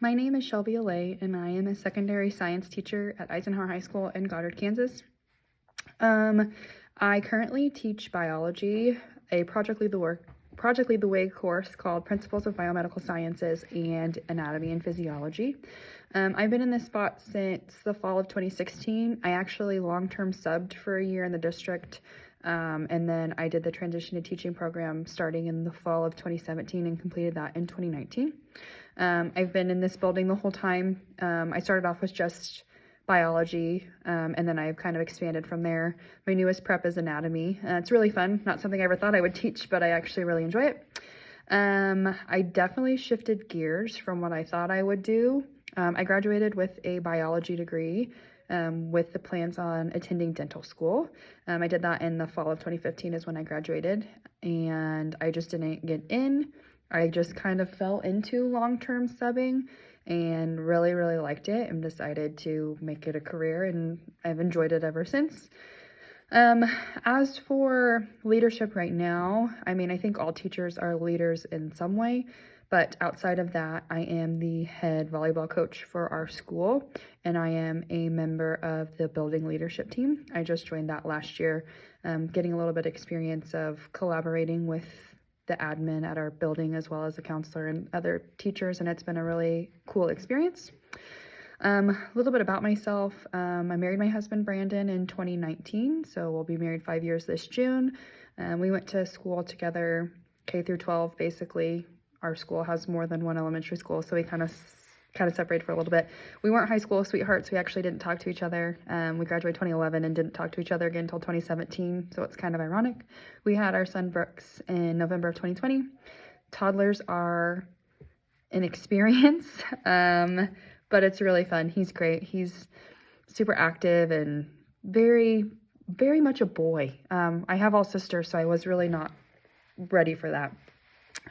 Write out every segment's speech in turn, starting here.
My name is Shelby Alay, and I am a secondary science teacher at Eisenhower High School in Goddard, Kansas. I currently teach biology, a Project Lead the Way course called Principles of Biomedical Sciences and Anatomy and Physiology. I've been in this spot since the fall of 2016. I actually long-term subbed for a year in the district, and then I did the transition to teaching program starting in the fall of 2017 and completed that in 2019. I've been in this building the whole time. I started off with just biology, and then I've kind of expanded from there. My newest prep is anatomy. It's really fun. Not something I ever thought I would teach, but I actually really enjoy it. I definitely shifted gears from what I thought I would do. I graduated with a biology degree with the plans on attending dental school. I did that in the fall of 2015 is when I graduated, and I just didn't get in. I just kind of fell into long-term subbing and really, really liked it and decided to make it a career, and I've enjoyed it ever since. As for leadership right now, I think all teachers are leaders in some way, but outside of that, I am the head volleyball coach for our school, and I am a member of the building leadership team. I just joined that last year, getting a little bit of experience of collaborating with the admin at our building as well as the counselor and other teachers, and it's been a really cool experience. A little bit about myself. I married my husband Brandon in 2019, so we'll be married 5 years this June. We went to school together, K through 12 basically. Our school has more than one elementary school, so we kind of separated for a little bit. We weren't high school sweethearts. We actually didn't talk to each other. We graduated 2011 and didn't talk to each other again until 2017, so it's kind of ironic. We had our son Brooks in November of 2020. Toddlers are an experience, but it's really fun. He's great. He's super active and very, very much a boy. I have all sisters, so I was really not ready for that.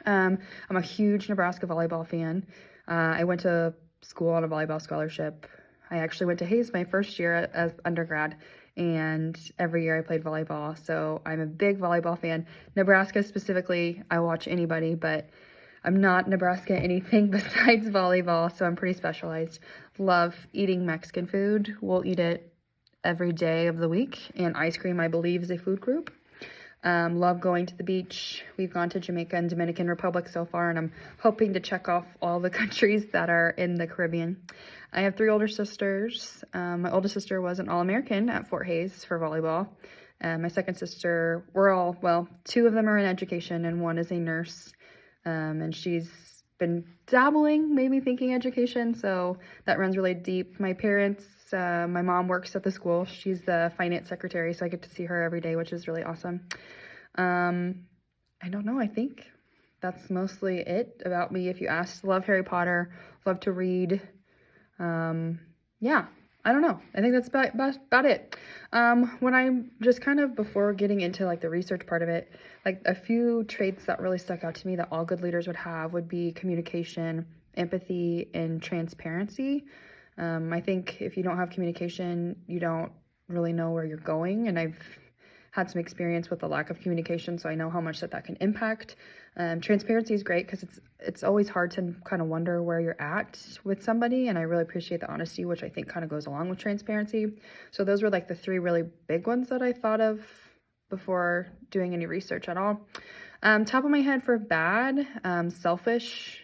I'm a huge Nebraska volleyball fan. I went to school on a volleyball scholarship. I actually went to Hayes my first year as undergrad, and every year I played volleyball, so I'm a big volleyball fan. Nebraska specifically, I watch anybody, but I'm not Nebraska anything besides volleyball, so I'm pretty specialized. Love eating Mexican food. We'll eat it every day of the week, and ice cream, I believe, is a food group. Love going to the beach. We've gone to Jamaica and Dominican Republic so far, and I'm hoping to check off all the countries that are in the Caribbean. I have 3 older sisters. My oldest sister was an All-American at Fort Hays for volleyball. My second sister, 2 of them are in education, and 1 is a nurse, and she's been dabbling, maybe thinking education, so that runs really deep. My parents, my mom works at the school. She's the finance secretary, so I get to see her every day, which is really awesome. I don't know, I think that's mostly it about me. If you asked, love Harry Potter, love to read. Yeah, I don't know. I think that's about it. When I'm just kind of, before getting into like the research part of it, like a few traits that really stuck out to me that all good leaders would have would be communication, empathy, and transparency. I think if you don't have communication, you don't really know where you're going, and I've had some experience with the lack of communication, so I know how much that can impact. Transparency is great because it's always hard to kind of wonder where you're at with somebody, and I really appreciate the honesty, which I think kind of goes along with transparency. So those were like the 3 really big ones that I thought of before doing any research at all. Top of my head for bad, selfish.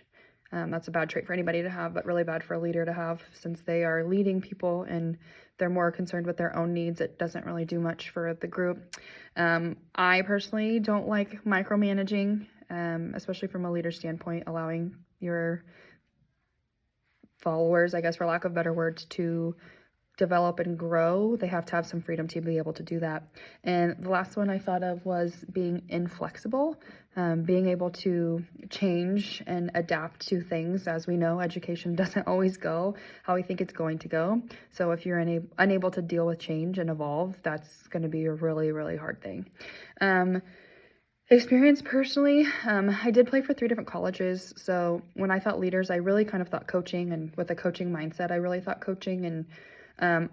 That's a bad trait for anybody to have, but really bad for a leader to have, since they are leading people and they're more concerned with their own needs. It doesn't really do much for the group. I personally don't like micromanaging, especially from a leader standpoint, allowing your followers, I guess for lack of better words, to develop and grow. They have to have some freedom to be able to do that. And the last one I thought of was being inflexible, being able to change and adapt to things. As we know, education doesn't always go how we think it's going to go. So if you're unable to deal with change and evolve, that's going to be a really, really hard thing. Experience personally, I did play for 3 different colleges. So when I thought leaders, I really kind of thought coaching, and with a coaching mindset, I really thought coaching. And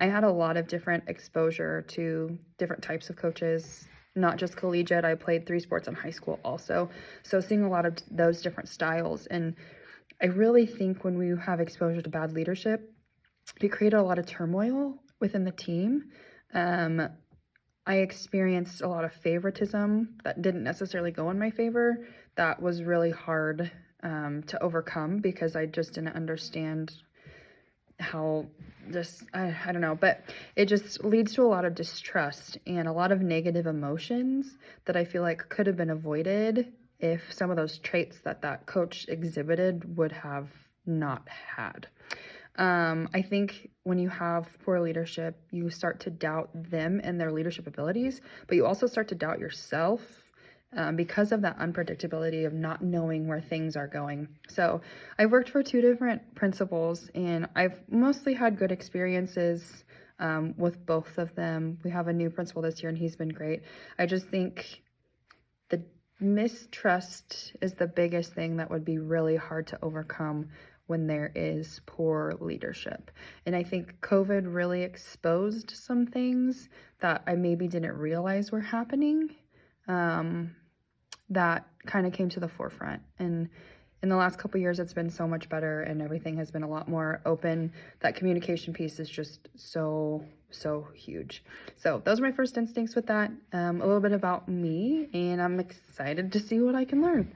I had a lot of different exposure to different types of coaches, not just collegiate. I played 3 sports in high school also. So seeing a lot of those different styles, and I really think when we have exposure to bad leadership, it created a lot of turmoil within the team. I experienced a lot of favoritism that didn't necessarily go in my favor. That was really hard to overcome because I just didn't understand how I don't know, but it just leads to a lot of distrust and a lot of negative emotions that I feel like could have been avoided if some of those traits that that coach exhibited would have not had. I think when you have poor leadership, you start to doubt them and their leadership abilities, but you also start to doubt yourself because of that unpredictability of not knowing where things are going. So I've worked for 2 different principals, and I've mostly had good experiences with both of them. We have a new principal this year, and he's been great. I just think the mistrust is the biggest thing that would be really hard to overcome when there is poor leadership. And I think COVID really exposed some things that I maybe didn't realize were happening, that kind of came to the forefront. And in the last couple of years, it's been so much better and everything has been a lot more open. That communication piece is just so huge. So those are my first instincts with that. A little bit about me, and I'm excited to see what I can learn.